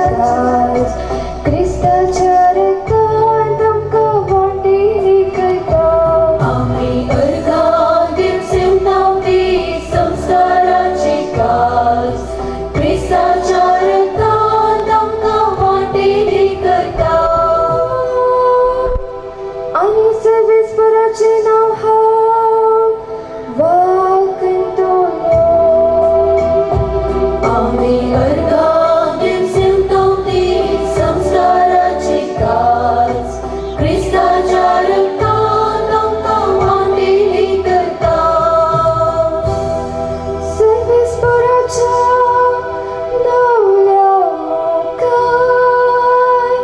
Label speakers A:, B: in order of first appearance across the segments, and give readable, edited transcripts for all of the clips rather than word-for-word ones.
A: कास क्रिस्ताच्या रक्तान तुमकां वांटेली करता आमी अर्गां दिवसेवता ती संस्काराची कास क्रिस्ताच्या रक्तान तुमकां वांटेली करता आनी सर्वेस्पराचें नांव हांव वाकंतलो आमी अर्गां दिवसेवता ती संस्काराची कास क्रिस्ताच्या रक्तान तुमकां वांटेली करता सर्वेस्पराच्या नावल्या मोगाय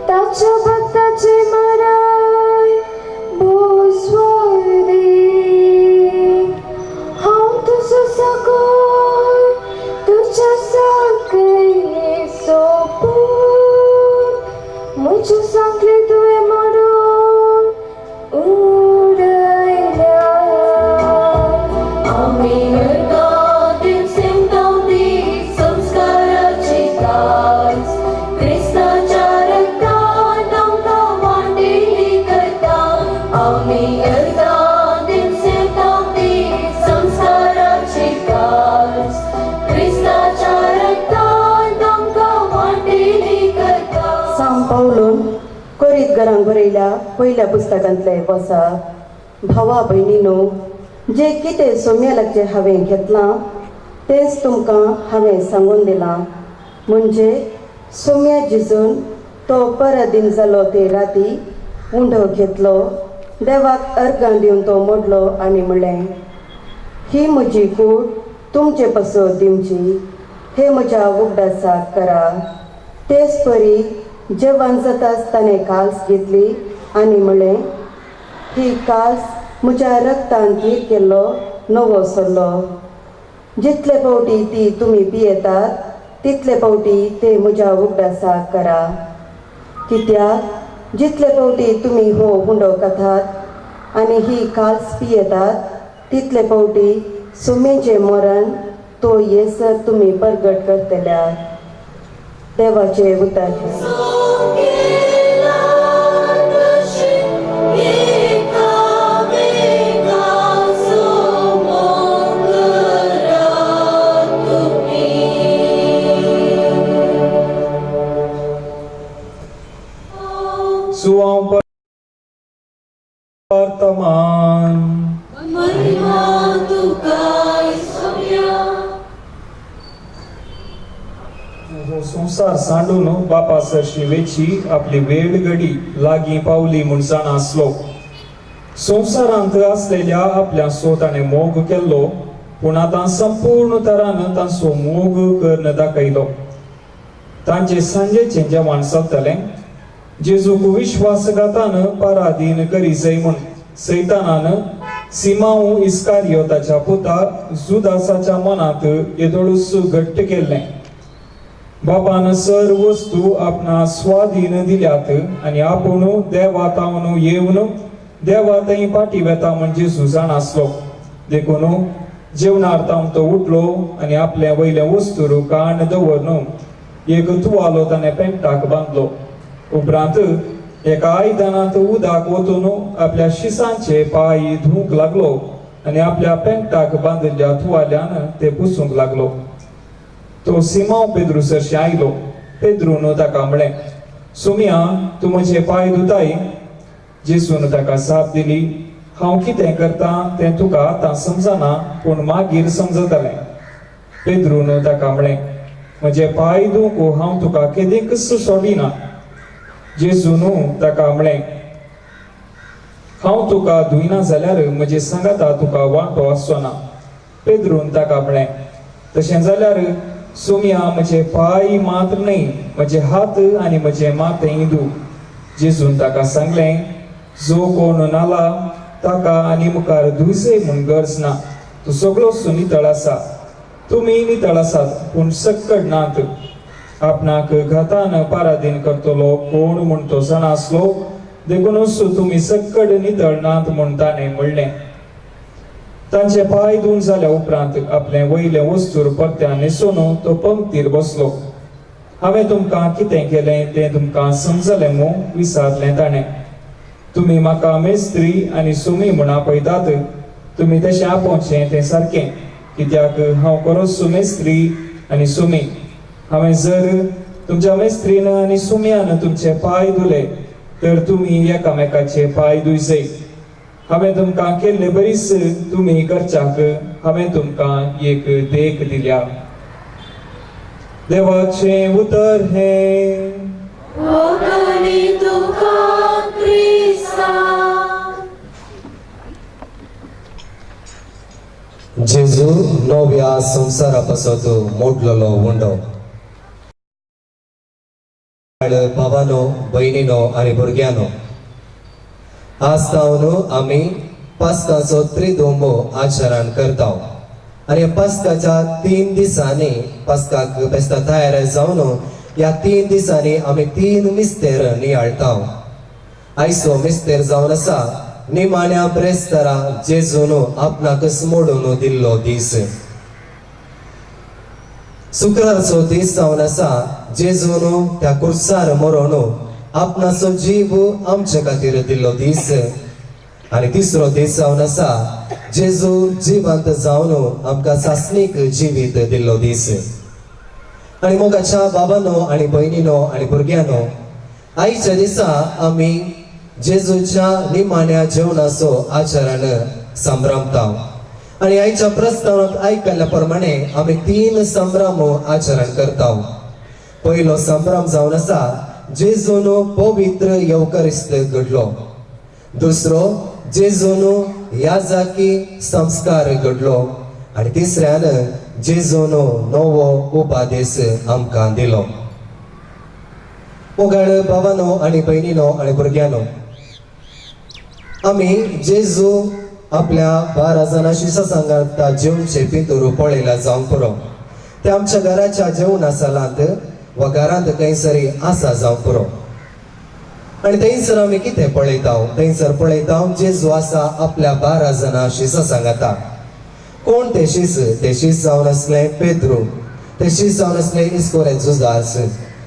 A: ताच्या भक्ताची मराय भोसवादी हांव तुजो सगोय तुज्या सगळे सोपून म्हज्यो सांगली तुवें मोडून उडयल्या आमी अर्गां दिवसेवता ती संस्काराची कास क्रिस्ताच्या रक्तान तुमकां वांटेली करता आमी अर्गां दिवसेवता ती संस्काराची कास क्रिस्ताच्या रक्तान तुमकां वांटेली करता
B: सांग पावलोन कोरीत घरांक बरयल्या पयल्या पुस्तकांतले वसा भावा भयणीनो जे कितें सोम्यालाचे हांवें घेतलां तेंच तुमकां हांवें सांगून दिलां म्हणजे सोम्या जिजून तो परदीन जालो ते राती उंडो घेतलो देवाक अर्गां दिवन तो मोडलो आनी म्हणलें ही म्हजी कूड तुमचे पासत दिवची हे म्हज्या उगडासाक करा तेच परी जेवण जाताच ताणें काल्स घेतली आनी म्हणलें ही काल्स म्हज्या रक्तान थीर केल्लो नवो सल्लो जितले फावटी ती तुमी पियेतात तितले फावटी ते म्हज्या उगडासाक करा कित्याक जितले फावटी तुमी हो हुंडो कातात आनी ही काल्स पियेतात तितले फावटी सुमेचें मरण तो येसर तुमी परगट करतल्यात देवाचे उतर
C: वर्तमान
A: महिमा तुका सोम्या
C: हो संसार सांडून बापा सरशी वेची आपली वेळ घडी लागीं पावली म्हूण जाणासलो संवसारांत असलेल्या आपल्या सोताने मोग केल्लो पूण आतां संपूर्ण तरान तांचो मोग करून दाखयलो तांचे सांजेचें जेवण चलतलें जेजूक विश्वासघातान पराधीन करी जय म्हूण सैतानान सिमाऊ इस्कारियोताच्या पुता जुदासाच्या मनांत येदोळूस घट्ट केल्लें बापान सर्व वस्तू आपणा स्वाधीन दिल्यात आनी आपूण देवातावन येवन देवा थंय पाटी वेता म्हण जेजू जाणासलो देखून जेवणार्थां तो उठलो आनी आपल्या वयल्या वस्तूर काण दवरून एक तुवालो ताणें पेंटाक बांदलो उपरांत एका आयदनांत उदक वतून आपल्या शिसांचे पाय धुवंक लागलो आनी आपल्या पेंटाक बांदिल्ल्या तुवाल्यान ते पुसूंक लागलो तो सिमांव पेद्रू सरशी आयलो पेद्रून ताका म्हणलें सुमिया तूं म्हजे पाय धुताय जेजून ताका साप दिली हांव कितें करता तें तुका आतां समजना पूण मागीर समजतलें पेद्रून ताका म्हणलें म्हजे पाय धुवंक हांव तुका केदींच सोडिना जेजून ताका म्हणलें हांव तुका धुयना जाल्यार म्हजे सांगाता तुका वांटो आसचो ना पेद्रून ताका म्हणलें तशें जाल्यार सुमिया म्हजे पाय मात्र न्ही म्हजे हात आनी म्हजे माथेय धू जेजून ताका सांगलें जो कोण नाला ताका आनी मुखार धुयसे म्हूण गरज ना तूं सगळोच नितळ आसा तुमी नितळ आसात पूण सक्कड नात आपणाक घातान पराधीन करतलो कोण म्हूण तो जाणासलो देखूनच तुमी सक्कड नितळ नात म्हूण ताणें म्हणलें तांचे पाय धुवन जाल्या उपरांत आपले वयले वस्तूर परत्या न्हेसून तो पंक्तीर बसलो हांवें तुमकां कितें केलें तें तुमकां समजलें मू विचारलें ताणें. तुमी म्हाका मेस्त्री आनी सुमी म्हूण आपयतात. तुमी तशें आपोवचें तें सारकें, कित्याक हांव खरोच मेस्त्री आनी सुमी. हांवें जर तुमच्या मेस्त्रीन आनी सुमयान तुमचे पांय धुले तर तुमी एकामेकाचे पांय धुयचे. हांवें तुमकां केल्ले बरीच तुमी करच्याक हांवें तुमकां एक देख दिल्या. देवाचें उतर हें.
A: वगणी तुका क्रिस्ता.
D: जेजू नव्या संवसारापासून मोडलेलो उंडो. भावानो, भयणीनो आनी भुरग्यानो, आज सावन आमी पास्काचो त्रिदोंबो आचरण करता. आनी पास्काच्या 3 दिसांनी पास्काक बेस्ता तयार जावन ह्या 3 दिसांनी आमी 3 मिस्तेर नियाळटा. आयचो मिस्तेर जावन आसा निमाण्या ब्रेस्तारा जेजून आपणाकच मोडून दिल्लो दीस. शुक्रारचो दीस जावन आसा जेजून त्या कुर्सार मरोन आपणाचो जीव आमचे खातीर दिल्लो दीस. आनी तिसरो दीस जावन आसा जेजू जिवंत जावन आमकां सासणीक जिवीत दिल्लो दीस. आनी मोगाच्या बाबांनो आनी भयणीनो आनी भुरग्यांनो, आयच्या दिसा आमी जेजूच्या निमाण्या जेवणाचो आचरण संभ्रमता. आनी आयच्या प्रस्तावांत आयकल्ल्या प्रमाणे आमी 3 संभ्रम आचरण करता. पयलो संभ्रम जावन आसा जेजून पवित्र येवकारिस्त घडलो. दुसरो जेजून याजाकी संस्कार घडलो. आनी तिसऱ्यान जेजून नवो उपादेश आमकां दिलो. मोगाळ बाबांनो आनी भयणीनो आनी भुरग्यांनो, आमी जेजू आपल्या 12 जाणां शिशा सांगाता जेवणचे भितर पळयला जावं पुरो. ते आमच्या घराच्या जेवणा सालांत वा घरांत खंयसरी आसा जावं पुरो. आनी थंयसर आमी कितें पळयता? थंयसर पळयता जेजू आसा आपल्या 12 जाणां शिशा सांगाता. कोण ते शीस? ते शीस जावन आसले पेद्रू, ते शीस जावन आसले इस्कोरे जुदास,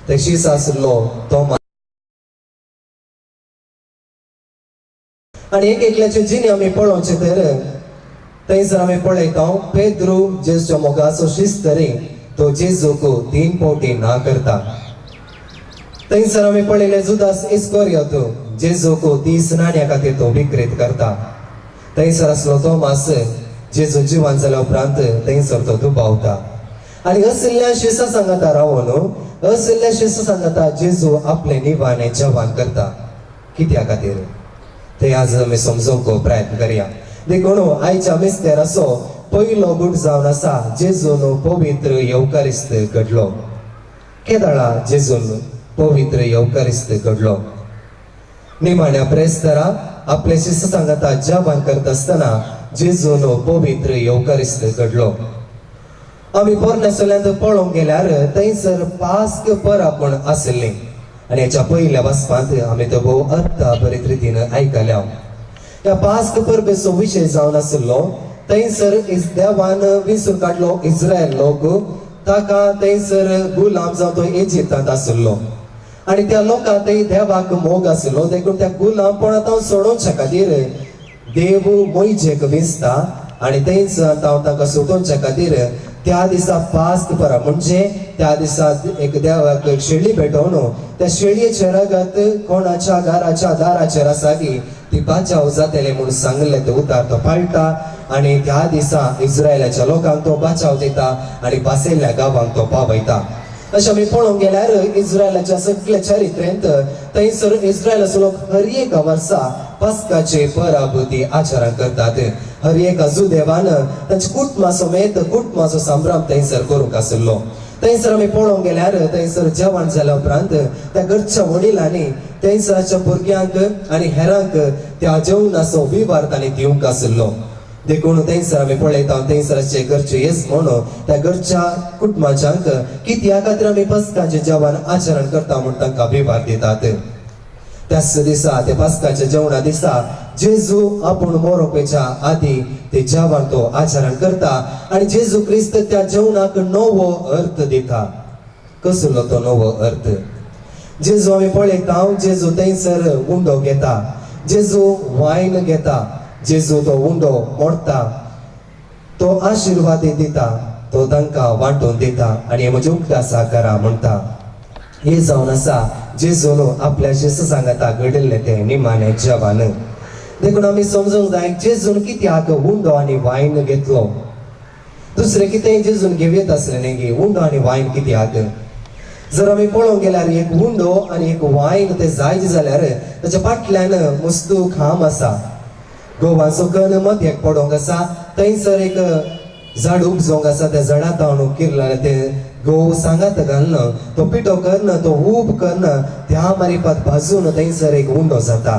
D: ते शीस आसलो तोमा. आनी एक एकल्याचे जिणे आमी पळोवचे तर थंयसर आमी पळयता पेद्रू जेजूच्या मोगाचो शीस तरी तो जेजूक 3 फावटी ना करता. थंयसर आमी पळयले जुदास इस्कोरियोत जेजूक 30 नाण्या खातीर तो विक्रीत करता. थंयसर आसलो तोमास जेजू जिवंत जाल्या उपरांत थंयसर तो दुबावता. आनी असल्या शिसा सांगाता रावून असल्या शिसा सांगाता जेजू आपले निवाणे जेवण करता. कित्या खातीर ते आज आमी समजूंक प्रयत्न करया. देखून आयच्या मिस्तेराचो पयलो गूट जावन आसा जेजून पवित्र येवकारिस्त घडलो. केदाळा जेजून पवित्र येवकारिस्त घडलो. निमाण्या प्रेस्तारा आपले शिष्य सांगाता जेवण करता आसतना जेजून पवित्र येवकारिस्त घडलो. आमी पोरनेसोल्यांत पळोवंक गेल्यार थंयसर पास्क परापण आसली. आनी हेच्या पयल्या वचपांत आमी तो भोव अर्था बरेच रितीन आयकल्या. ह्या पास्क परबेचो विशय जावन आसलो थंयसर देवान विसरून काडलो इस्रायल लोक. ताका थंयसर गुलाम जावन तो इजिप्तांत आसलो. आनी त्या लोकांक देवाक मोग आसलो. देखून त्या गुलामपणांत सोडोवच्या खातीर देव मोइजेक विसता. आनी थंयसर ताका सोडोवच्या खातीर त्या दिसा पास्क परा म्हणजे त्या दिसा एक देवाक शेळी भेटोवन त्या शेळयेच्या रगत कोणाच्या घराच्या दाराचेर आसा की ती बाचाव जातले म्हणून सांगले ते उतार तो पाळटा. आनी त्या दिसा इस्रायलाच्या लोकांक तो बाचाव दिता आनी बासेल्ल्या गांवांक तो पावयता. अशें आमी पळोवंक गेल्यार इस्रायलाच्या सगळ्या चरित्रेंत थंयसर इस्रायलाचो लोक हर एक वर्सा पास्काचे परब ती आचरण करतात. हर एक देवान तांच्या कुटुंबा समेत कुटुंबाचो संभ्रम थंयसर करूंक आसलो. थंयसर आमी पळोवंक गेल्यार थंयसर जेवण जाल्या उपरांत त्या घरच्या वडिलांनी थंयसरच्या भुरग्यांक आनी हेरांक त्या जेवणाचो विवार तांणी दिवंक आसलो. देखून थंयसर आमी पळयता थंयसरचे घरचे येजमान त्या घरच्या कुटुंबाच्यांक कित्या खातीर आमी पास्काचें जेवण आचरण करता म्हूण तांकां विवार दितात. त्याच दिसा ते पास्काच्या जेवणा दिसा जेजू आपूण मोरोपेच्या आदी ते जेवण तो आचरण करता. आनी जेजू क्रिस्त त्या जेवणाक नवो अर्थ दिता. कसलो तो नवो अर्थ. जेजू आमी पळयता जेजू थंयसर उंडो घेता, जेजू वायन घेता, जेजू तो उंडो मोडटा, तो आशिर्वाद दिता, तो तांकां वांटून दिता आनी म्हजे उगडासा करा म्हणटा. हे जावन आसा जेजून आपल्या शिष्य सांगाता घडिल्ले ते निमाणे जवान. देखून आमी समजूंक जाय जेजून कित्याक उंडो आनी वायन घेतलो. दुसरें कितें जेजून घेवयत आसलें न्ही गे, उंडो आनी वायन कित्याक. जर आमी पळोवंक गेल्यार एक उंडो आनी एक वायन ते जायचे जाल्यार ताच्या फाटल्यान मस्तू खांब आसा. गोवाचो कण मध्याक पडोंक आसा, थंयसर एक झाड उपजोंक आसा, त्या झाडां तावन किरला ते गोव सांगात घालना, तो पिठो करना, तो ऊब करना, त्या मारिफात भाजून थंयसर एक उंडो जाता.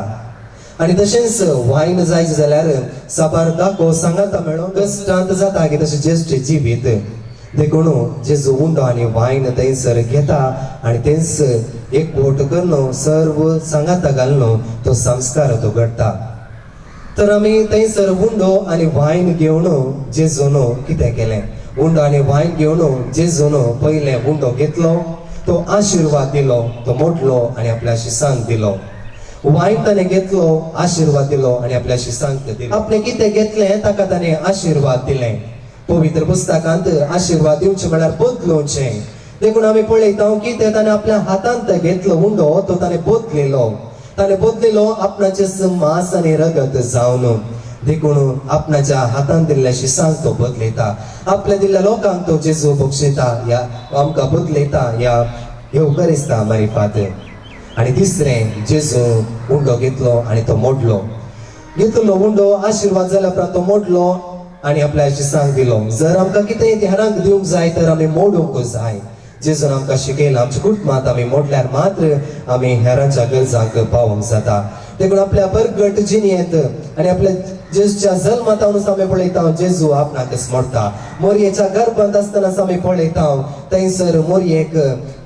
D: आनी तशेंच वायन जायचे जाल्यार साबार दाखो सांगाता मेळोन कश्टांत जाता की तशें जेश्ट जिवीत. देखून जेजू उंडो आनी वायन थंयसर घेता आनी थंयच एकवट करनो, सर्व सांगाता घालनो, तो संस्कार तो घडटा. तर आमी थंयसर उंडो आनी वायन घेवन जेजून कितें केलें. उंडो आनी वायन घेवन जेजून पयले उंडो घेतलो, तो आशिर्वाद दिलो, तो मोडलो आनी आपल्या शिसांक दिलो. वायन ताणें घेतलो, आशिर्वाद दिलो आनी आपल्या शिसांक दिलो. आपणें कितें घेतलें ताका ताणें आशिर्वाद दिलें. पवित्र पुस्तकांत आशिर्वाद दिवचें म्हळ्यार बदलुचें. देखून आमी पळयता की ते ताणें आपल्या हातांत घेतलो उंडो, तो ताणें बदलिलो. ताणें बदलिलो आपणाचें मांस आनी रगत जावन. देखून आपणाच्या हातांत दिल्ल्या शिसांक तो बदलयता, आपल्या दिल्ल्या लोकांक तो जेजू बक्षिता, या आमकां बदलयता या येवकारिस्ता मारिफात. आनी तिसरें जेजू उंडो घेतलो आनी तो मोडलो. घेतलो उंडो, आशिर्वाद जाल्या उपरांत तो मोडलो आनी आपल्या शिसांक दिलो. जर आमकां कितेंय हेरांक दिवंक जाय तर आमी मोडूंक जाय. जेजून आमकां शिकयलां आमच्या कुटुंबांत आमी मोडल्यार मात्र आमी हेरांच्या गरजांक पावोंक जाता. देखून आपल्या बरगट जिणेंत आनी आपल्या जेजूच्या जल्मांत आमी पळयता जेजू आपणाकच मोडटा. मोरयेच्या गर्भांत आसतना आमी पळयता थंयसर मोरयेक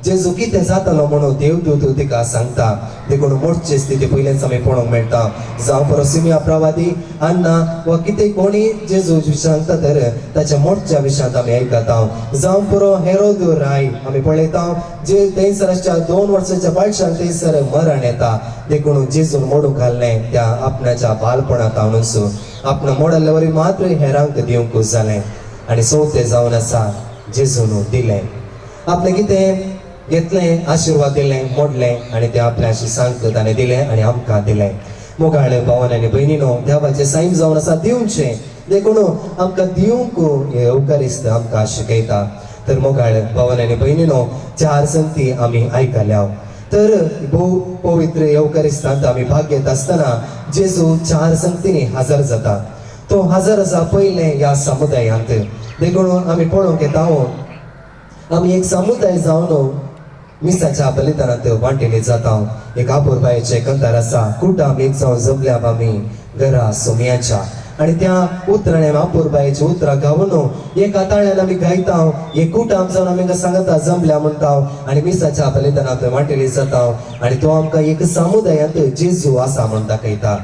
D: जेजू कितें जातालो म्हणून देवदूत तिका सांगता. देखून मोडचे स्थिती पयलेच आमी पळोवंक मेळटा. जावं बरो सिमिया प्रवादी अन्ना वा कितें कोणी जेजू सांगता तर ताच्या मोडच्या विशयांत आमी आयकता. जावं पुरो हेरोद राय आमी पळयता जे थंयसर 2 वर्साच्या बाळशाक थंयसर मरण येता. देखून जेजून मोडूंक घाललें त्या आपणाच्या बालपणांत हांवूच आपणा मोडल्ले वरी मात्र हेरांक दिवंक जालें. आनी चवथें जावन आसा जेजून दिलें. आपलें कितें घेतलें, आशिर्वाद दिलें, मोडलें आनी तें आपल्या शिसांक ताणें दिलें आनी आमकां दिलें. मोगाळ भावन आनी भयणीनो, देवाचें सैम जावन आसा दिवचें. देखून आमकां दिवंक येवकारिस्त आमकां शिकयता. तर मोगाळ भावन आनी भयणीनो, 4 संगती आमी आयकल्या. तर भोव पवित्र येवकारिस्तांत आमी भाग घेत आसतना जेजू 4 संगतींनी हजर जाता. तो हजर आसा पयले ह्या समुदायांत. देखून आमी पळोवंक येता आमी एक समुदाय जावन मिसाच्या बलिदानांत वांटेले जाता. एक आपुरबायेचें कंथार आसा, कुटाम एक जावन जमल्या आमी घरा सोमयाच्या. आनी त्या उतराण्या आपुरबायेची उतरां गावन एका ताळ्यान आमी गायता, एक कुटाम जावन आमी सांगता जमल्या म्हणटा आनी मिसाच्या बलिदानांत वांटेले जाता. आनी तो आमकां एक समुदायांत जेजू आसा म्हण दाखयता.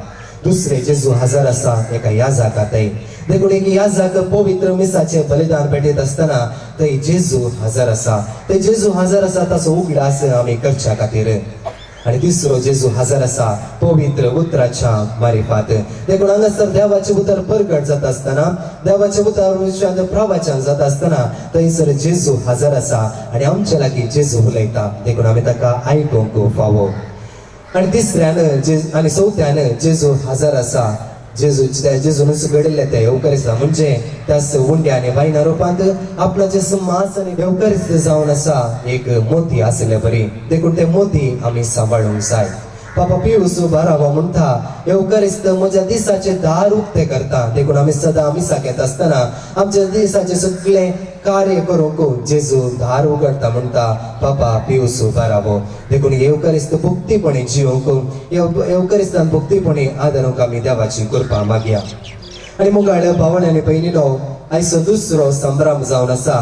D: दुसरे जेजू हजर आसा एका याजकांतय. देखून एक याजक पवित्र मिसाचें बलिदान पेटयत आसतना थंय जेजू हजर आसा. ते जेजू हजर आसा ताचो उगडास आमी करच्या खातीर. आनी तिसरो जेजू हजर आसा पवित्र उतराच्या मारिफात. देखून हांगासर देवाचें उतर प्रगट जाता आसतना, देवाचें उतर विशयांत प्रवचन जाता आसतना थंयसर जेजू हजर आसा आनी आमचे लागीं जेजू उलयता. देखून आमी ताका आयकूंक फावो. आनी तिसऱ्यान आनी चवथ्यान जेजू हजर आसा. जेजूनच घडिल्ले ते येवकारिस्ता म्हणजे त्याच उंड्या आनी वायना रुपांत आपणाचें मांस आनी येवकारिस्त जावन आसा एक मोती आसले बरी. देखून ते मोती आमी सांबाळूंक जाय. पापा पियूस बारावो म्हणटा येवकारिस्त म्हज्या दिसाचे दार उक्ते करता. देखून आमी सदां मिसाक येता आसतना आमच्या दिसाचे सगळे कार्य करूंक जेजू दार उगडटा म्हणटा पापा पियूस बारावो. देखून येवकारिस्त भक्तीपणी जिवंक, येवकारिस्तान भक्तीपणी आदारूंक आमी देवाची कृपा मागया. आनी मोगाळ भावण आनी भयणीनो, आयचो दुसरो संभ्रम जावन आसा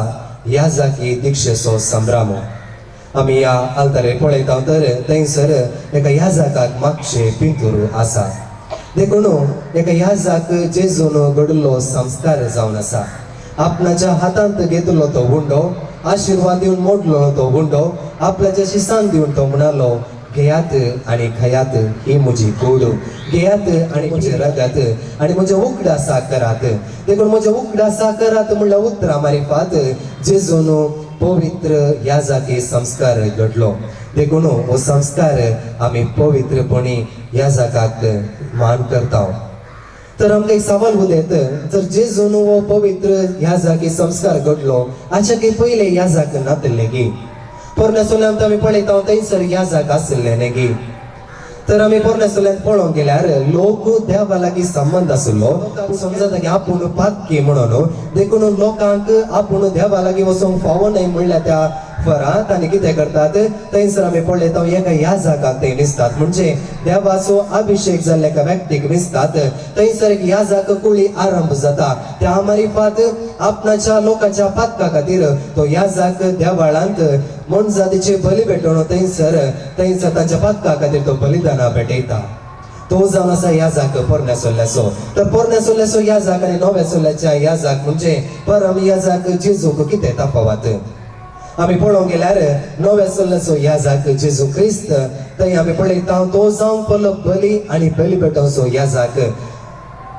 D: याजाकी दिक्षेचो संभ्रम. आमी ह्या आल्तारेर पळयता तर थंयसर एका याजकाक मागचे पिंतूर आसा. देखून एका याजक जेजून घडलो संस्कार जावन आसा. आपणाच्या हातांत घेतलो तो उंडो आशीर्वाद दिवन मोडलो तो गुंडो आपल्याच्याशी सांग दिवन तो म्हणालो, घेयात आणि खयात ही म्हजी कूड, घेयात आणि म्हजे रगत आणि म्हज्या उकडा साकरात. देखून म्हज्या उकडा साकरात म्हणल्या उतरा मारिफात जेजून पवित्र ह्या जागी संस्कार घडलो. देखून हो संस्कार आम्ही पवित्रपणी ह्या जागाक मान करता. तर आमकां एक सवाल उदेत, जर जेजून हो पवित्र ह्या जागी संस्कार घडलो, हाच्या काही पयले ह्या जाग नातले गी पोरण्यासोल्यांत आम्ही पळयता थंयसर ह्या जागा आसले न्ही गी. तर आम्ही पोरण्यासोल्यांत पळोवंक गेल्यार लोक देवा लागीं संबंध आसलो. समजता की आपूण पातकी म्हणून देखून लोकांक आपूण देवा लागीं वचोंक फावो न्हय म्हणल्यार त्या फरांत आनी कितें करतात, थंयसर आमी पळयता एका ह्या जागाक ते न्हिसतात. म्हणजे देवाचो अभिषेक जाल्ल्या एका व्यक्तीक न्हिसतात. थंयसर एक ह्या जाग कुळी आरंभ जाता. त्या मारिफात आपणाच्या लोकांच्या पातका खातीर तो ह्या जाग देवाळांत म्हण जातीचे बली भेटोवन थंयसर तांच्या पातका खातीर तो बलिदाना भेटयता. तो जावन आसा ह्या जाग पोरण्यासोल्ल्याचो. तर पोरण्यासोल्ल्याचो ह्या जाग आनी नव्यासोल्ल्याच्या ह्या जाग म्हणजे परम ह्या जाग जेजूक कितें तफावत. आम्ही पळोवंक गेल्यार नव्यासोल्ल्याचो ह्या जाग जेजू क्रिस्त, थंय आमी पळयता तो जावंक पडलो बली आनी बली भेटोवचो ह्या जाग.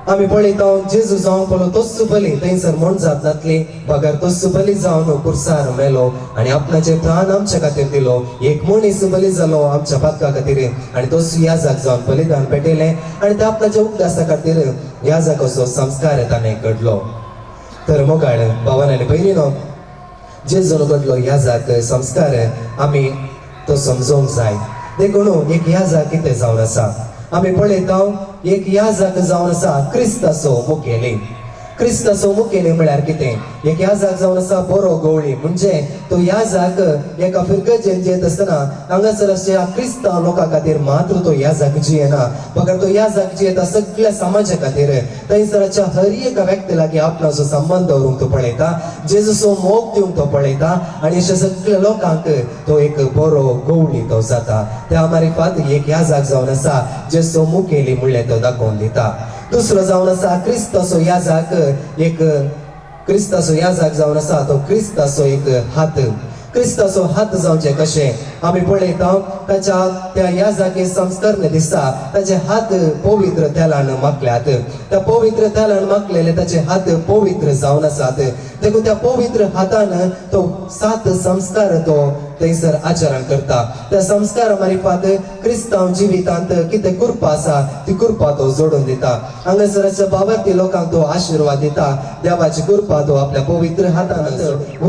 D: आमी पळयता जेजू जावंक पडलो तोच बली, थंयसर म्हण जात जातली बगर तोच बली जावन कुर्सार मेलो आनी आपणाचे प्राण आमच्या खातीर दिलो. एक मनीस बली जालो आमच्या पातका खातीर आनी तोच ह्या जाग जावन बलिदान पेटयलें आनी ते आपणाच्या उद्दासा खातीर ह्या जागोचो संस्कार ताणें घडलो. तर मोगाळ भावान आनी भयणीनो, जेजून घडलो ह्या जाग संस्कार आमी तो समजोवंक जाय. देखून एक ह्या जाग कितें जावन आसा आमी पळयता, एक ह्या जाग जावन आसा क्रिस्ताचो मुखेली. क्रिस्ताचो मुखेली म्हळ्यार कितें, एक ह्या जाग जावन आसा बरो गवळी. म्हणजे तो ह्या जाग एका फिरकजेन जेत आसतना हांगासर अशा क्रिस्तांव लोकां खातीर मात्र तो ह्या जाग जियेना, बगर तो ह्या जाग जियेता सगळ्या समाजा खातीर. थंयसरच्या हर एका व्यक्ती लागीं आपणाचो संबंध दवरूंक तो पळयता, जेजूचो मोग दिवंक तो पळयता आनी अशा सगळ्या लोकांक तो एक बरो गवळी तो जाता. त्या मारिफात एक ह्या जाग जावन आसा जेजूचो मुखेली म्हणलें तो दाखोवन दिता. दुसरो जावन आसा क्रिस्ताचो ह्या जाग, एक क्रिस्ताचो ह्या जाग जावन आसा तो क्रिस्ताचो एक हात. क्रिस्ताचो हात जावचे कशें आमी पळयता, ताच्या त्या ह्या जागे संस्करण दिसता ताचे हात पवित्र तेलान माखल्यात. त्या पवित्र तेलान माखलेले ताचे हात पवित्र जावन आसात. देखून त्या पवित्र हातान तो 7 संस्कार तो थंयसर आचरण करता. त्या संस्कारा मारिफात क्रिस्तांव जिवितांत कितें कृपा आसा ती कृपा तो जोडून दिता. हांगासरच्या भावार्थी लोकांक तो आशीर्वाद दिता. देवाची कृपा तो आपल्या पवित्र हातान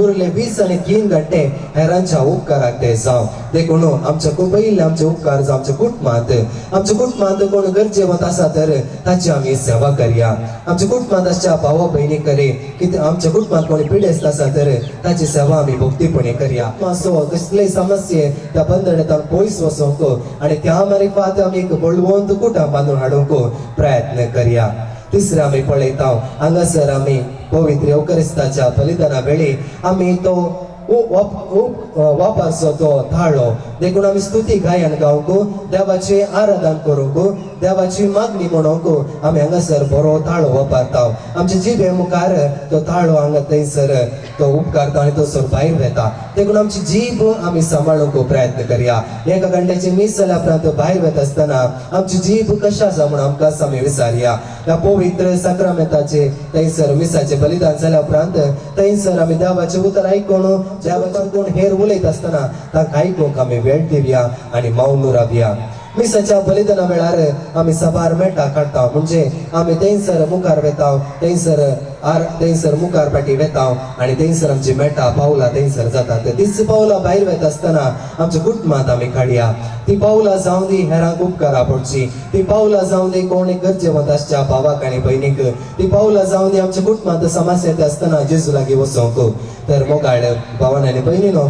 D: उरले 20 आनी 3 घंटे हेरांच्या उपकाराक ते जावं. देखून आमच्या पयले आमचे उपकार जावं आमच्या कुटुंबांत कोण गरजेवंत आसा तर ताची आमी सेवा करया. आमच्या कुटुंबांत आसच्या भावा भयणी करे, कितें आमच्या कुटुंबांत कोणी पिडेस्त आसा तर ताची सेवा आमी भक्तीपणे करया. कसले समस्ये त्या बंधनांतल्यान पयस वचोंक आनी त्या मारिफात आमी एक बळवंत कुटुंब बांदून हाडूंक प्रयत्न करया. तिसरे आमी पळयता हांगासर आमी पवित्र एवकारिस्ताच्या बलिदाना वेळी आमी तो वापरचो तो थाळो. देखून आमी स्तुती गायन गावंक, देवाचे आराधन करूंक, देवाची मागणी म्हणूंक आमी हांगासर बरो थाळो वापरता. आमचे जिबे मुखार तो थाळो हांगा थंयसर तो उपकारता आनी तो सर भायर वेता. देखून आमची जीब आमी सांबाळूंक प्रयत्न करया. एका घंट्याचे मीस जाल्या उपरांत भायर वेता आसतना आमची जीब कशा आसा म्हणून आमकां आमी विचारया. ह्या पवित्र सक्रामेंताचे थंयसर मिसाचे बलिदान जाल्या उपरांत थंयसर आमी देवाचे उतर आयकून देवाचे कोण हेर उलयत आसतना तांकां आयकूंक आमी वेळ दिवया आनी मौन रावया. मिसाच्या बलिदाना वेळार आमी सभार मेटा काडटा, म्हणजे आमी थंयसर मुखार वेता, थंयसर मुखार पाटी वेता आनी थंयसर आमची मेटा पावलां थंयसर जातात. तीच पावलां भायर वेता आसतना आमच्या कुटुंबांत आमी काडया. ती पावलां जावं दी हेरांक उपकारा पडची, ती पावलां जावं दी कोण गरजेवंत आसच्या भावाक आनी भयणीक, ती पावलां जावं दी आमच्या कुटुंबांत समस्या येता आसतना जेजू लागीं वचोंक. तर मोगाळ भावान आनी भयणीनो,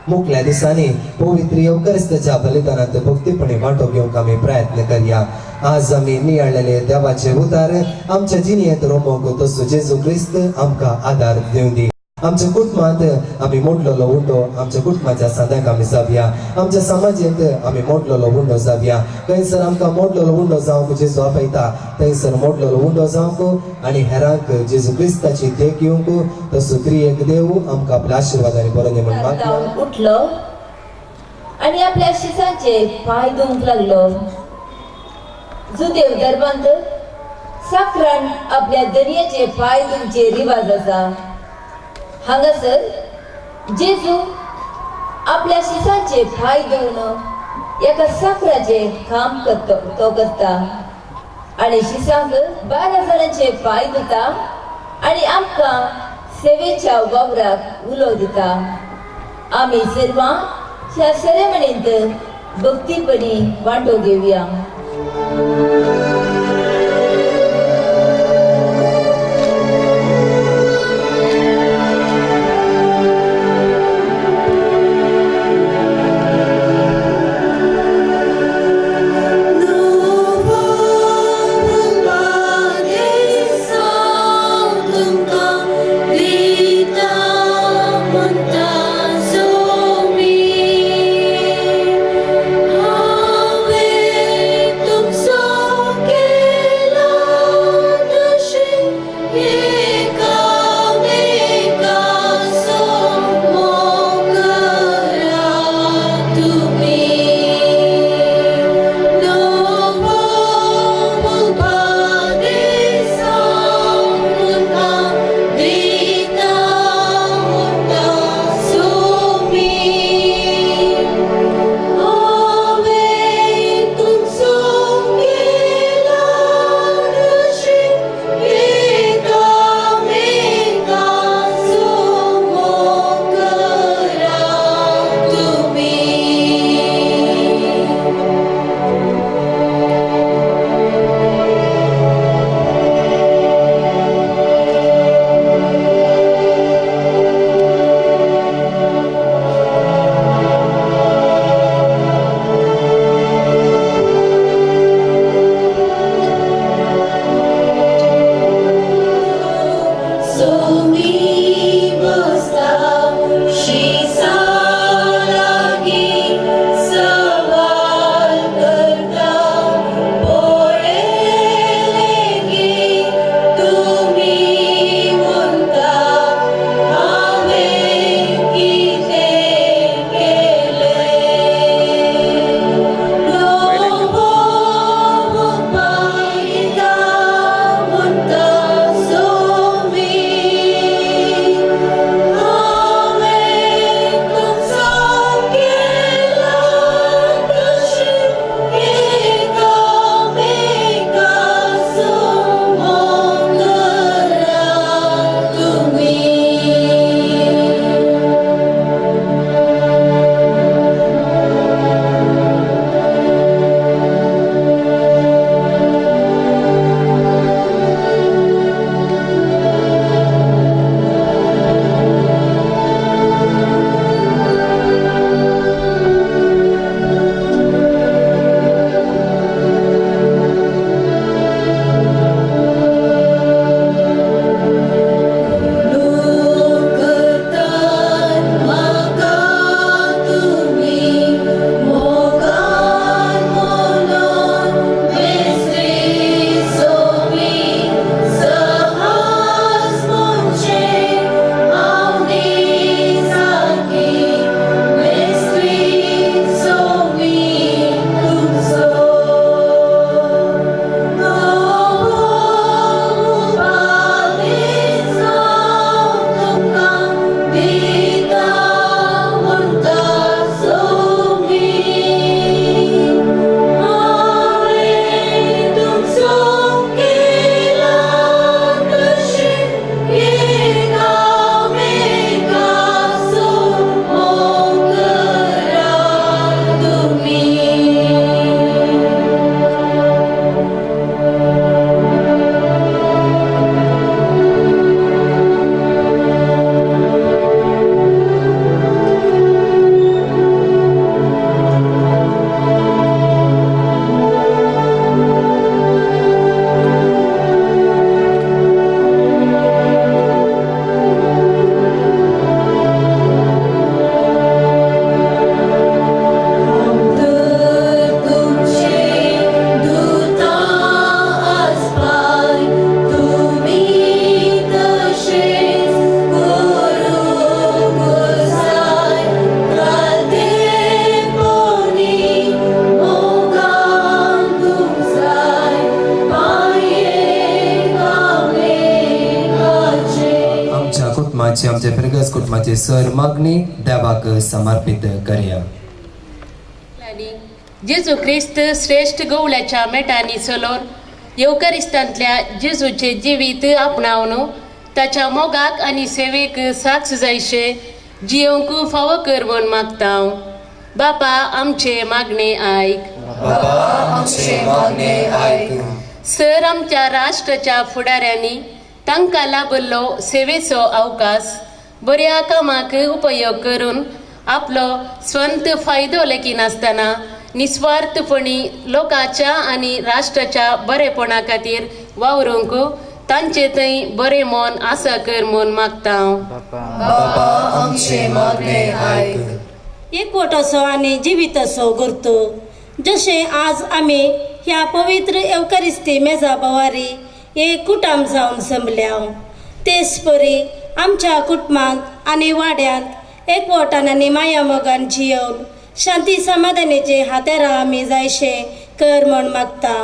D: मुखल्या दिसांनी पवित्र एवकारिस्ताच्या बलिदानांत भक्तीपणे वांटो घेवंक आमी प्रयत्न करया. आज आमी नियाळलेले देवाचे उतार आमच्या जिणेंत रोमोंक तसो जेजू क्रिस्त आमकां आदार दिवं दी. आमच्या कुटुंबात आम्ही मोडलेलो उंडो आमच्या कुटुंबाच्या सद्याक आमी जावया आमच्या समाजांत आमी मोडलेलो उंडो जावया खंयसर आमकां मोडलेलो उंडो जावंक जेजू आपयता थंयसर मोडलेलो उंडो जावंक आनी हेरांक जेजू क्रिस्ताची देख येवंक तसो त्रिएक देव आमकां आपल्या आशिर्वादांनी बरो दी म्हण मागया
A: जाऊन उठलो आणि आपल्या शिसांचे पाय धुवंक लागलो जुदेव धर्मांत साखरान आपल्या दर्याचे पाय धुवचे रिवाज आसा हांगासर जेजू आपल्या शिसांचे पाय धुवन एका साखराचे काम करता आणि शिसांक 12 जाणांचे पाय धुता आणि आमकां सेवेच्या वावराक उलो दिता आमी सर्वां ह्या सेरेमनींत भक्तीपणी वांटो घेवया So
D: कुटुंबाची आमचे फिरगस कुटुंबाची सर मागणी देवाक समर्पित करूया.
E: जेजू ख्रिस्त श्रेष्ठ गवळ्याच्या मेटांनी चलोवन येवकारिस्तांतल्या जेजूचे जिवीत आपणावन ताच्या मोगाक आनी सेवेक साक्ष जायशे जियोंक फावो कर म्हूण मागता हांव. बापा आमचे मागणे आयक. सर आमच्या राष्ट्राच्या फुडाऱ्यांनी तांकां लाबल्लो सेवेचो अवकाश बऱ्या कामाक उपयोग करून आपलो स्वंत फायदो लेगीत नासतना निस्वार्थपणी लोकांच्या आनी राष्ट्राच्या बरेपणा खातीर वावरूंक तांचे थंय बरें मन आसा कर म्हूण मागता हांव.
F: एकवट असो आणि जिवीत असो करतो. जशें आज आमी ह्या पवित्र एवकारिस्ती मेजा बोवारी एक कुटुंब जावन जमल्या तेच परी आमच्या कुटुंबांत आनी वाड्यांत एकवटान आनी माया मोगान जियोवन शांती समाधानाचे हातेरा आमी जायशे कर म्हूण मागता.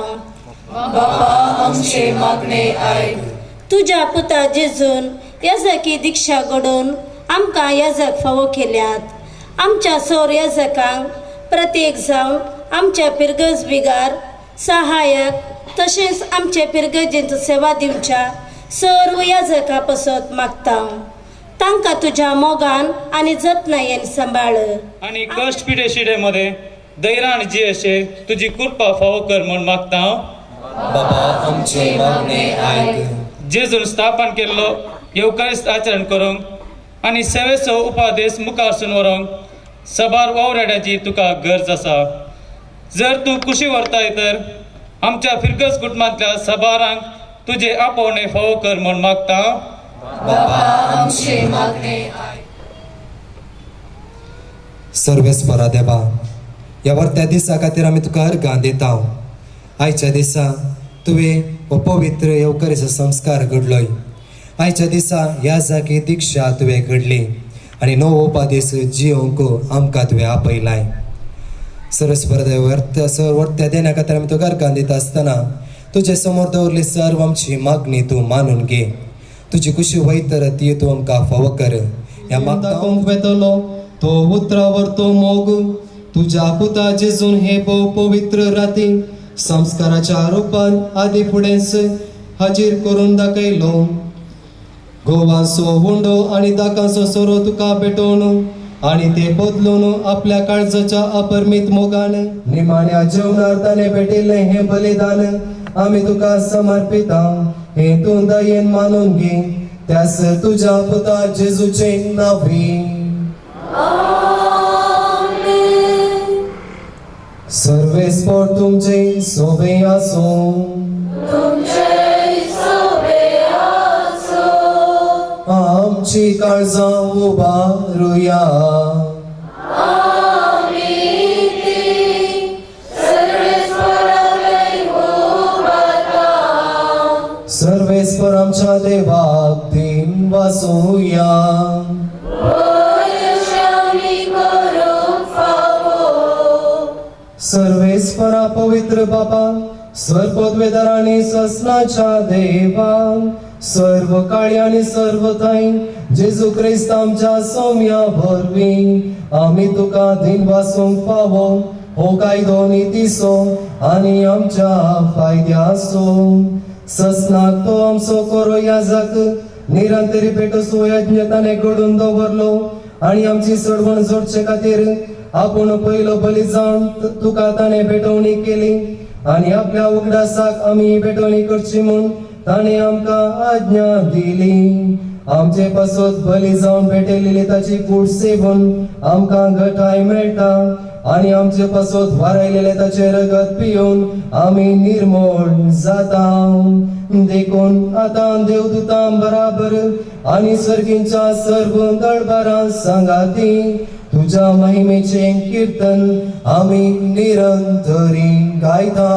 F: तुज्या पुता जेजून याजकी दिक्षा घडोवन आमकां याजक फावो केल्यात. आमच्या सौर याजकांक प्रत्येक जावन आमच्या पिरगज बिगार सहाय्यक तशेंच आमचे पिरगजेंचो सेवा दिवच्या सर्व याजकां पसत मागता. तांकां तुज्या मोगान आनी जतनायेन सांबाळ
G: आणि कष्ट पिडे शिडेमध्ये दैराण जी अशे तुझी कृपा फावो कर म्हूण मागता. जेजून स्थापन केल्लो येवकारिस्त आचरण करूंक आनी सेवेचो उपादेश मुखारसून व्हरूंक सबार वावराड्याची तुका गरज आसा. जर तूं कुशी व्हरताय तर आमच्या फिरगस कुटुंबांतल्या सबारांक तुजे आपोवणे फावो कर म्हूण मागता.
D: सर्वेस्परा देवा, ह्या वर्त्या दिसा खातीर आमी तुका अर्गां दिता. आयच्या दिसा तुवें हो पवित्र येवकारीचो संस्कार घडलोय. आयच्या दिसा ह्या जागी दिक्षा तुवें घडली आनी नवो उपादेश जियोंक आमकां तुवें आपयलाय. सर्वेस्पर वर्त्या देण्या खातीर आमी तुका अर्गां दिता आसतना तुजे समोर दवरली सर्व आमची मागणी तूं मानून घे. तुजी कुशी वयतर ती तूं आमकां फावो कर. ह्या मागतांक वेतलो तो उतरावर तो मोग तुज्या पुता जेजून हे पवित्र राती संस्काराच्या रूपान आदी फुडेंच हाजीर करून दाखयलो. गोवांचो हुंडो आनी दाकांचो सोरो तुका भेटोवन आनी ते बदलून आपल्या काळजाच्या अपरमीत मोगान निमाण्या जेवणार ताणे भेटिल्ले हे बलिदान आमी तुका समर्पिता. हे तूं दयेन मानून घे. त्यास तुज्या पुता जेजूचे नावी. सर्वेस्पर तुमचे सोबे आसो. आमची काळजां उबारुया. सर्वेस्पर आमच्या देवाक दिन वासूया. सर्वेस्परा पवित्र बाबा सर्वपदवेदार आणि ससनाच्या देवा सर्व काळी आणि सर्व थाई जेजू ख्रिस्त आमच्या सौम्या भरवी आमी तुका दिन वासूंक फावो हो कायदो नितीसो आनी आमच्या फायद्यासो. ससनाक तो आमचो कोरो याजक निरंतरी पेटसो यज्ञ ताणे घडून दवरलो आनी आमची सोडवण जोडचे खातीर आपूण पयलो बली जावन तुका ताणे भेटवणी केली आनी आपल्या उगडासाक आमी भेटवणी करची म्हूण ताणे आमकां आज्ञा दिली. आमचे पासत बली जावन भेटलेली ताची कूड सेवून आमकां घटाय मेळटा आनी आमचे पासत वारायलेले ताचे रगत पिवन आमी निर्मळ जाता. देखून आतां देवदूतां बराबर आनी सर्गींच्या सर्व दळबारां सांगाती तुझ्या महिमेचे कीर्तन आमी निरंतरी गायता.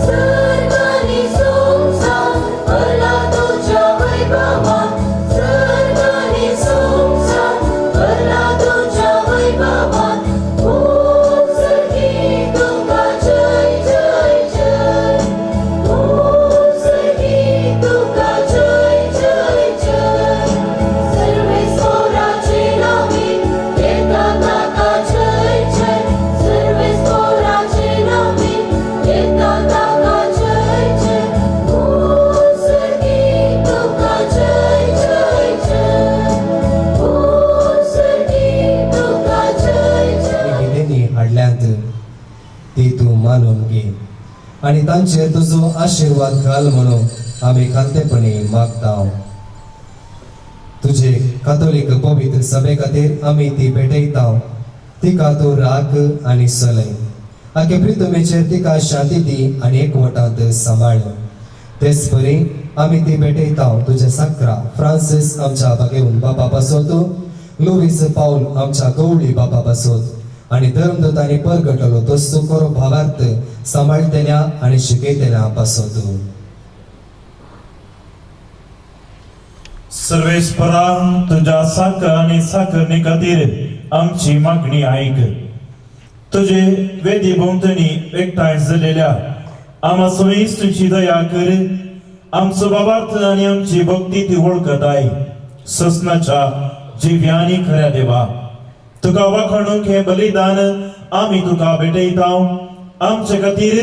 A: Servani
D: आणि तांचेर तुजो आशीर्वाद घाल म्हणून आम्ही खालतेपणी मागता. तुझे कातोलिक पवित्र सभे खातीर आम्ही ती भेटयता. तिका तूं राख आनी चलय. आखे प्रितमेचेर तिका शांती दी आनी एकवटांत सांबाळ. तेच परी आम्ही ती भेटयता तुझ्या साकरा फ्रांसीस आमच्या बागेऊन बापा पासोत, लुईस पाऊल आमच्या गवळी बापा पासोत आणि धर्मदूतांनी परगटलो तो सुखोरो भावार्थ सांबाळतेल्या आणि शिकयतेल्या पासोत.
H: सर्वेश्वरा, तुझ्या साकर आणि साकरणे खातीर आमची मागणी ऐक. तुझे वेदी भोवतणी एकठांय जालेल्या आम्हा सोयीस्तुची दया कर. आमचो बाबार्थ आणि आमची भक्ती ती वळखताय. ससनाच्या जिव्या आणि खऱ्या देवा, तुका वाखाणूक हे बलिदान आम्ही तुका भेटयता. आमचे खातीर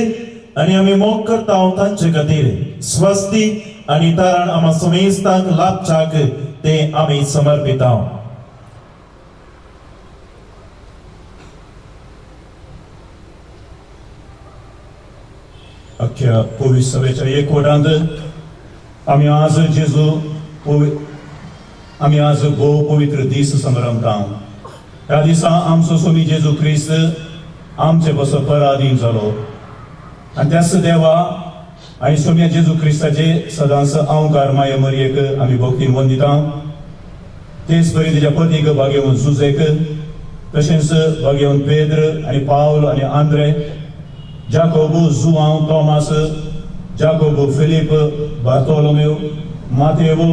H: आणि आम्ही मोग करता तांचे खातीर स्वस्ती आणि तारण आम्हा समेस्तांक लाभचाक ते आम्ही समर्पिता. अख्ख्या पवित्र सभेच्या एकवटांत आम्ही आज भोव पवित्र दीस संभ्रमता. ह्या दिसा आमचो स्वामी जेजू ख्रिस्त आमचे बसो पराधीन जालो आणि त्याच देवा आणि सोम्या जेजू ख्रिस्ताचे सदांच अवकार माया मरयेक आम्ही भक्तीन वंदिता. तेच परी तिच्या पतीक भाग्यवन जुजेक, तशेंच भाग्यवन पेद्र आणि पावल आणि आंद्रे, जाकोबो जुआंव तोमास, जाकोबो फिलिप, बार्तोलोमेव, मातेवो,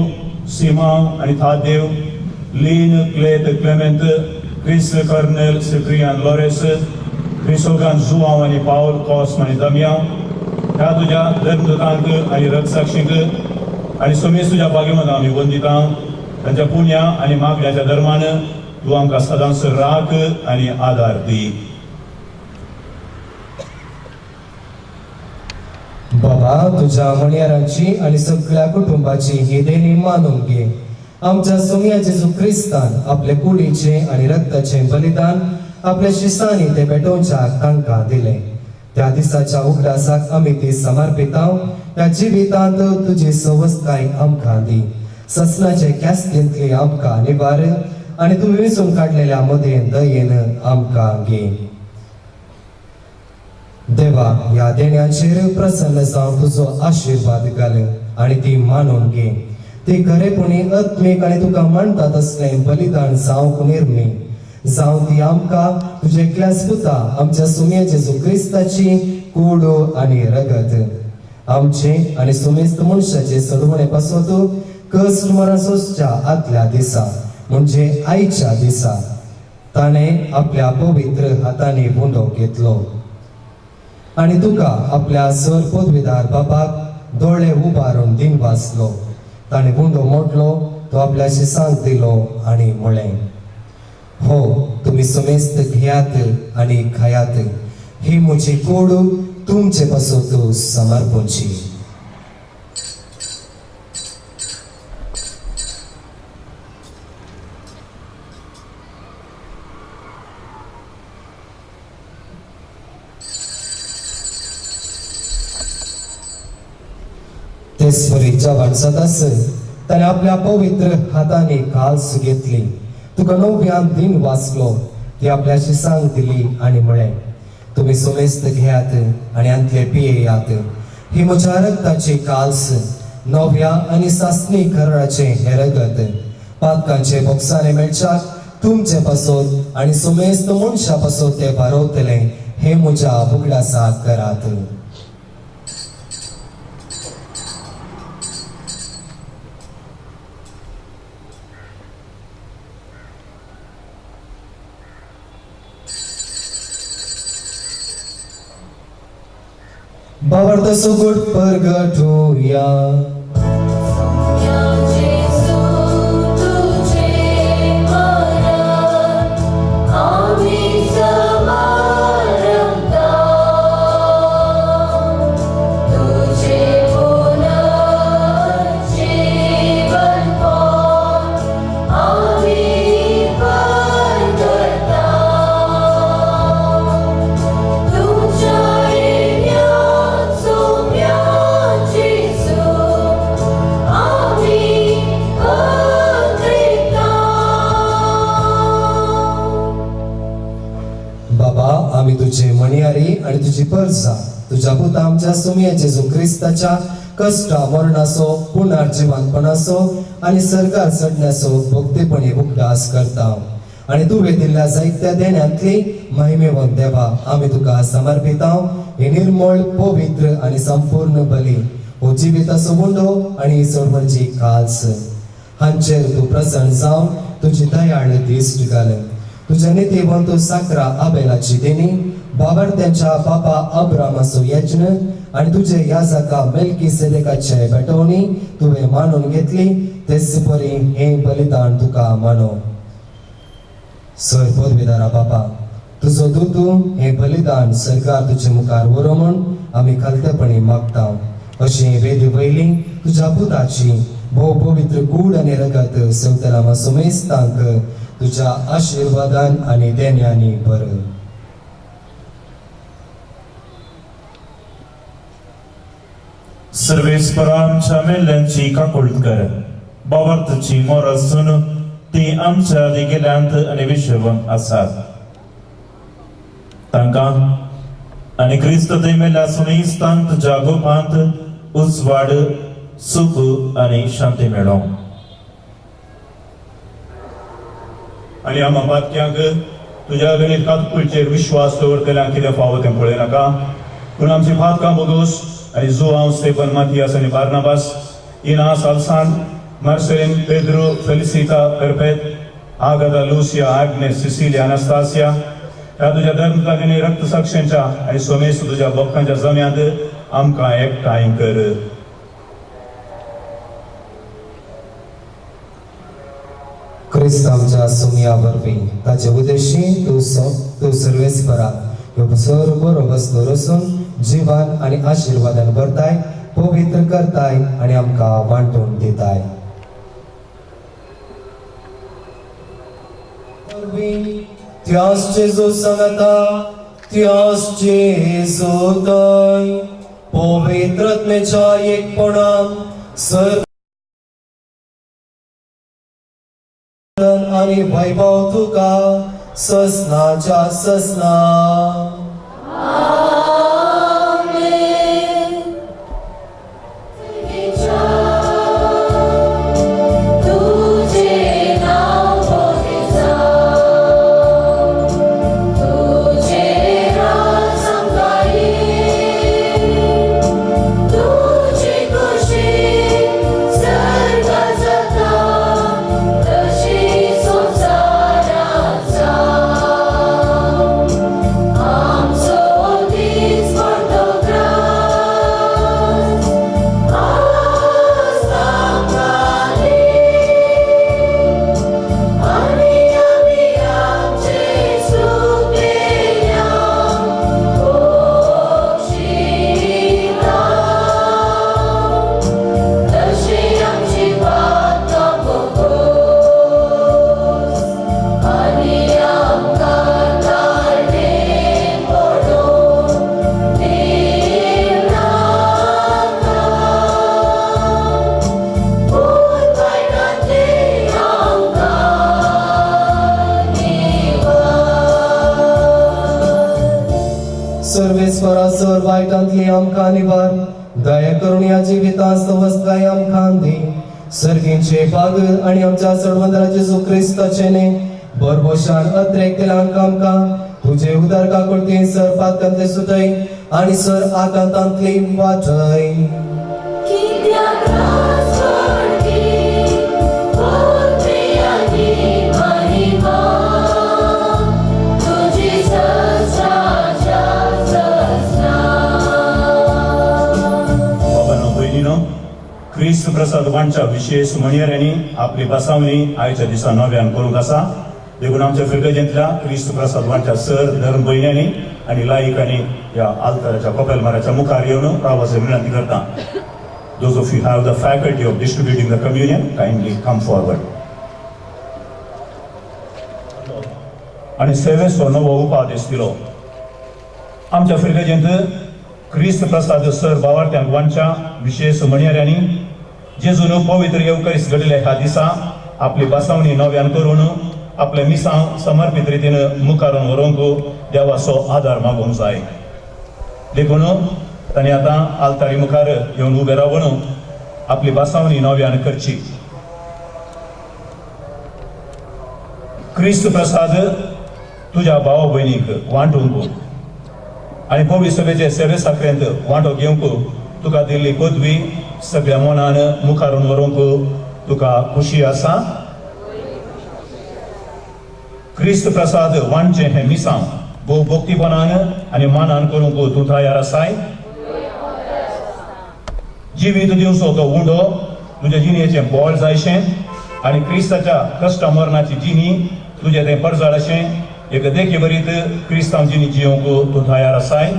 H: सिमांव आणि थादेव, लीन, क्लेत, क्लेमेंट, क्रिस, कर्नेल, सिप्रियान, लॉरेस, क्रिसोगान, जुआंव आणि पावल, कॉस्म आणि दमियाव, ह्या तुझ्या धर्मदूतांक आणि रक्षसाक्षींक आणि सोमेस तुझ्या बागेमध्ये आम्ही वंदिता. त्यांच्या पुण्या आणि मागण्याच्या धर्मान तू आमकां सदांच राख आणि आधार दी.
D: बाबा, तुझ्या मणियारांची आणि सगळ्या कुटुंबाची ही देणी मानून घे. आमच्या सोम्या जेजू ख्रिस्तान आपले कुडीचे आणि रक्ताचे बलिदान आपल्या शिसांनी ते पेटोवच्या तांकां दिले. त्या दिसाच्या उगडासाक आम्ही ती समर्पिता. त्या जिवितांत तुझी सवस्ताय आमकां दी. ससनाचे कॅस्तींतली आमकां निवार आणि तू विसरून काढलेल्या मध्ये दयेन आमकां घे. देवा, या देण्याचेर प्रसन्न जावन तुझो आशीर्वाद घाल आणि ती मानून घे. ती खरेपणी आत्मीक आणि तुका म्हणटा तसले बलिदान जावंक निर्मी जावं ती आमकां तुझे एकल्याच पुता आमच्या सुम्या जेजू ख्रिस्ताची कूड आणि रगत आमचे आणि सुमेस्त मनशाचे सडवणे पासोत कस्ट मरासोसच्या आदल्या दिसा म्हणजे आईच्या दिसा ताणे आपल्या पवित्र हाताने बुंदो घेतलो आणि तुका आपल्या सर पदवीदार बाबाक दोळे उबारून दिन वाचलो. ताणे बुंदो मोडलो, तो आपल्या शिसांक दिलो आणि म्हळें, हो, तुम्ही समेस्त घेयात आणि खायात. ही म्हजी कूड तुमचे पासोत समर्पणची. तेसपरी जेवण जातास ताणे आपल्या पवित्र हाताने काल्स घेतली. तुका नव्यान दिन वाचलो, ती आपल्या शिसांक दिली आणि म्हळें, तुम्ही समेस्त घेयात आणि अंतले पियेयात. ही म्हज्या रक्ताचे काल्स, नव्या आणि सासणी खरडाचे हे रगत पातकांचे बोगसाने मेळच्याक तुमचे पासोत आणि समेस्त मनशा पासोत ते भरवतले. हे म्हज्या उगडासाक करात. बाबार्थ सुगुट परगटूया.
A: तुझ्या
D: मणियारी आणि तुझी परजा तुझ्या पुता आमच्या सुमिये जेजू क्रिस्ताच्या कष्टा मरणाचो पुनर्जीवनपणाचो आणि सरकार चढण्याचो भक्तीपणे उगडास करता आणि तुवें दिल्ल्या जायत्या देण्यांतली महिमेवंत देवा आमी तुका समर्पिता हे निर्मळ पवित्र आणि संपूर्ण बली हो जिविताचो मुंडो आणि सर्वची काल्स हांचेर तूं प्रसन्न जावन तुजी दयाळ दिश्ट घाल तुझ्या नित्यवंत साकरा आबेलाची देणी बाबर त्यांच्या बापा अब्रामाचो यज्ञ आणि तुझे याजका मेल्कीसेदेकाचे भेटवणी तुवें मानून घेतली तेच परी हे बलिदान तुका मानो सर पदवीदारा बापा तुझो दूतू हे बलिदान सरकार तुझे मुखार व्हरो म्हूण आमी खालतेपणी मागता अशी वेदी वयली तुझ्या पुताची भोव पवित्र कूड आनी रगत सवतलामा सुमेस्तांक तुझ्या आशीर्वादान आणि देण्यांनी भर
H: सर्वेस्परांच्या मेल्यांची काकुळट कर बावर्तची मोरसून ती आमच्या दिगेल्यांत आणि विश्ववंत आसात तांकां आणि क्रिस्त ते मेल्या सुमेस्तांत तुझ्या गोपांत उजवाड सुख आणि शांती मेळो आणि आम्हा बातक्यांक तुझ्या गणित कातकुळचेर विश्वास दवरतल्यांक कितें फावो तें पळयनाका पूण आमची फातकां बोगोस आणि जुआंव स्टेफन मातियास आणि बार्नाबास इना सालसान मार्सेलिन पेद्रो फेलिसिटा पेरपेत आगादा लुसिया आग्नेस सिसिलिया अनास्तासिया ह्या तुझ्या धर्मकालीन रक्त साक्षींच्या आणि सोमेस तुझ्या भक्तांच्या जम्यांत आमकां एकठांय कर
D: क्रिस्त आमच्या सुमिया वरवीं ताचे उद्देशी तूं सर्वेस्परा ह्यो सर्व बरो वस्तू रचून जीवन आणि आशीर्वादान भरताय पवित्र करताय आणि आमकां वांटून दिताय त्याच जेजू सांगता त्याच जेजू दय पवित्रत्मेच्या एकपणान सर्व आणि वैभव तुका ससनाच्या ससना सर्वेस्परासर वायटांतली आमकां निबार दया करून या जिवितांत वस्ताय आमकां दी सर्गींचे पागल आणि आमच्या चडवंदराचे जेजू क्रिस्ताचे ने बरबोशान अत्रेक केलांक आमकां तुझे उदार काकुळती सर पातकांतले सुटय आणि सर आकांतांतली वाटय
H: क्रिस्त प्रसाद वांच्या विशेष मणियाऱ्यांनी आपली बसावणी आयच्या दिसा नव्यान करूंक आसा देखून आमच्या फिरगजेंतल्या क्रिस्त प्रसाद वांच्या सर धर्म भयण्यांनी आणि लायिकांनी या आल्ताराच्या कपेलमाराच्या मुखार येवन रावपाची विनंती करता. Those of you who have the faculty of distributing the communion, kindly come forward. आणि सेवेचो नवो उपादेश दिलो. आमच्या फिरगजेंत क्रिस्त प्रसाद सर बावार्थ्यांक वांच्या विशेष मणियाऱ्यांनी जेजून पवित्र येवकारीस घडले ह्या दिसा आपली बसावणी नव्यान करून आपले मिसांग समर्पित रितीन मुखारून व्हरूंक देवाचो आदार मागूंक जाय. देखून तांणी आतां आल्तारी मुखार येवन उबे रावन आपली बासावणी नव्यान करची. क्रिस्त प्रसाद तुझ्या भाव भयणीक वांटूंक आनी पवित्र सभेचे सेवे साखरेंत वांटो घेवंक तुका दिल्ली पदवी सगळ्या मनान मुखारून व्हरूंक तुका खुशी आसा. क्रिस्त प्रसाद वांटचे हे मिसांग भोव भक्तीपणान आनी मानान करूंक तूं तयार आसाय. जिवीत दिवचो तो उंडो तुज्या जिणेचें बोळ जायशें आनी क्रिस्ताच्या कश्ट मरणाची जिणी तुजें तें परजळ अशें एक देखी बरीत क्रिस्तांव जिणी जियोंक तूं तयार आसाय.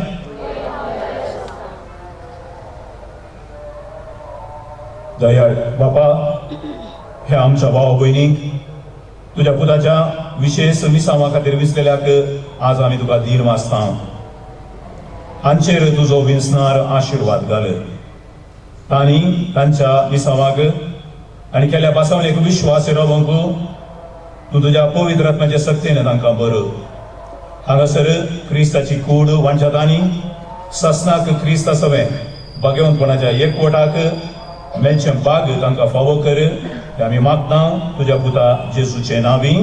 H: दयाळ बापा, हे आमच्या भाव भयणीक तुज्या पुताच्या विशेष मिसांवा खातीर विसलेल्याक आज आमी तुका दीन वाचता. हांचेर तुजो विंसणार आशिर्वाद घाल. तांणी तांच्या मिसांवाक आनी केल्ल्या बासावणेक विश्वास रावंक तूं तुज्या पवित्र आत्म्याचे सक्तीन तांकां बर. हांगासर क्रिस्ताची कूड वांचतांनी ससनाक क्रिस्त सवे भगवंतपणाच्या एकवटाक मेलचें बाग तांकां फावो कर. हे आमी मागता तुज्या पुता जेजूचे नांवी.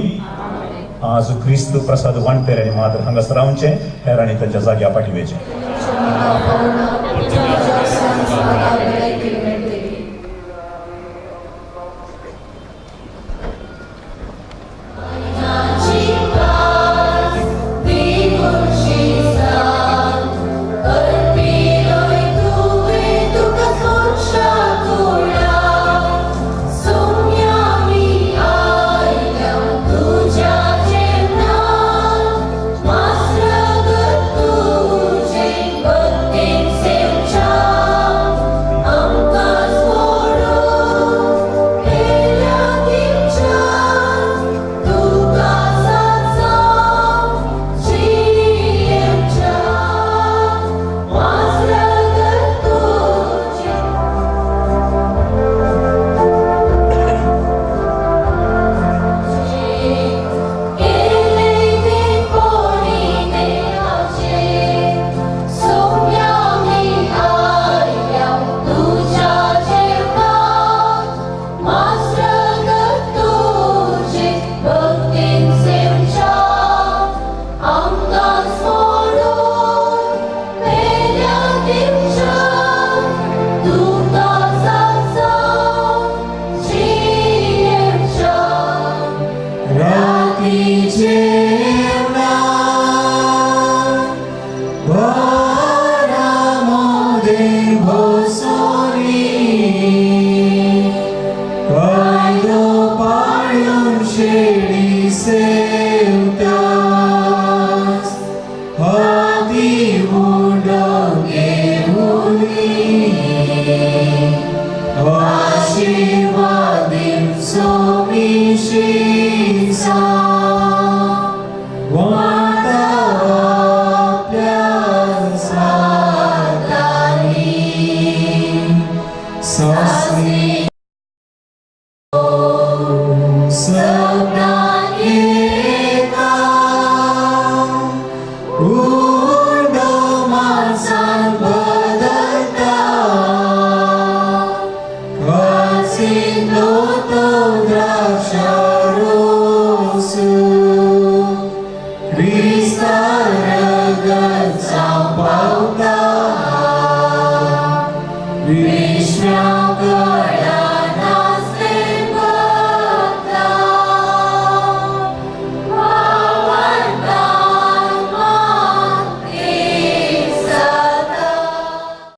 H: आज क्रिस्त प्रसाद वांटपेर आनी मात हांगासर रावचे, हेर आनी तांच्या जाग्या पाठीवेचे.
I: Aşivadim somişi